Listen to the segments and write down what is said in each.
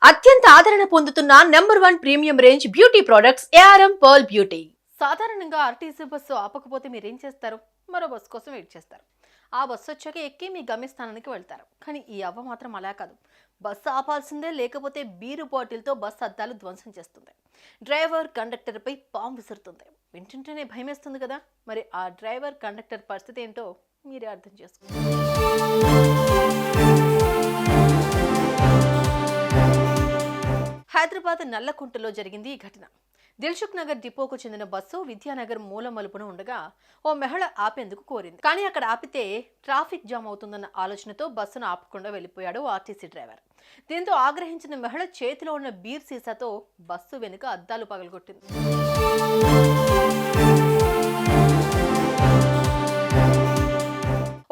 అత్యంత ఆదరణ పొందుతున్న number 1 premium range beauty products ARM pearl beauty. సాధారణంగా ఆర్టీసీ బస్సు ఆపకపోతే మీరేం చేస్తారు? మరో బస్సు కోసం వెయిట్ చేస్తారు. ఆ బస్సు వచ్చాక ఎక్కి మీ గమ్యస్థానానికి వెళ్తారు. కానీ ఈ అవ్వ మాత్రం అలా కాదు. బస్సు ఆపాల్సిందే, లేకపోతే బీరు బాటిల్తో బస్సు అద్దాలు ధ్వంసం చేస్తుంది. డ్రైవర్ కండక్టర్పై పాము విసురుతుంది. వింటుంటేనే భయమేస్తుంది కదా. మరి ఆ డ్రైవర్ కండక్టర్ పరిస్థితి ఏంటో మీరే అర్థం చేసుకోండి. హైదరాబాద్ నల్లకుంటలో జరిగింది ఈ ఘటన. దిల్సుఖ్ నగర్ డిపోకు చెందిన బస్సు విద్యానగర్ మూల మలుపున ఉండగా ఓ మహిళ ఆపేందుకు కోరింది. కానీ అక్కడ ఆపితే ట్రాఫిక్ జామ్ అవుతుందన్న ఆలోచనతో బస్సును ఆపకుండా వెళ్లిపోయాడు ఆర్టీసీ డ్రైవర్. దీంతో ఆగ్రహించిన మహిళ చేతిలో ఉన్న బీర్ సీసాతో బస్సు వెనుక అద్దాలు పగలగొట్టింది.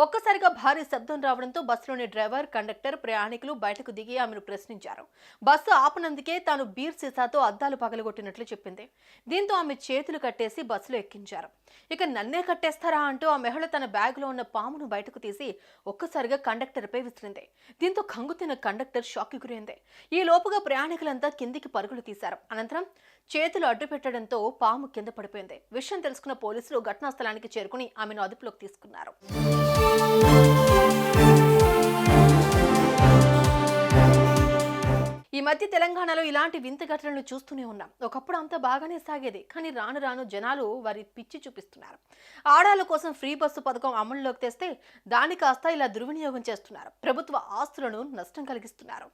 ఒక్కసారిగా భారీ శబ్దం రావడంతో బస్సులోని డ్రైవర్, కండక్టర్, ప్రయాణికులు బయటకు దిగి ఆమెను ప్రశ్నించారు. బస్సు ఆపనందుకే తాను బీర్ సీసాతో అద్దాలు పగలగొట్టినట్లు చెప్పింది. దీంతో ఆమె చేతులు కట్టేసి బస్సులో ఎక్కించారు. ఇక నన్నే కట్టేస్తారా అంటూ ఆ మహిళ తన బ్యాగులో ఉన్న పామును బయటకు తీసి ఒక్కసారిగా కండక్టర్పై విసిరింది. దీంతో కంగుతిన్న కండక్టర్ షాక్కి గురైంది. ఈ లోపుగా ప్రయాణికులంతా కిందికి పరుగులు తీశారు. అనంతరం చేతులు అడ్డు పెట్టడంతో పాము కింద పడిపోయింది. విషయం తెలుసుకున్న పోలీసులు ఘటనా స్థలానికి చేరుకుని ఆమెను అదుపులోకి తీసుకున్నారు. ఈ మధ్య తెలంగాణలో ఇలాంటి వింత ఘటనలు చూస్తూనే ఉన్నాం. ఒకప్పుడు అంతా బాగానే సాగేది, కానీ రాను రాను జనాలు వారి పిచ్చి చూపిస్తున్నారు. ఆడాల కోసం ఫ్రీ బస్సు పథకం అమలులోకి తెస్తే దాని కాస్త ఇలా దుర్వినియోగం చేస్తున్నారు. ప్రభుత్వ ఆస్తులను నష్టం కలిగిస్తున్నారు.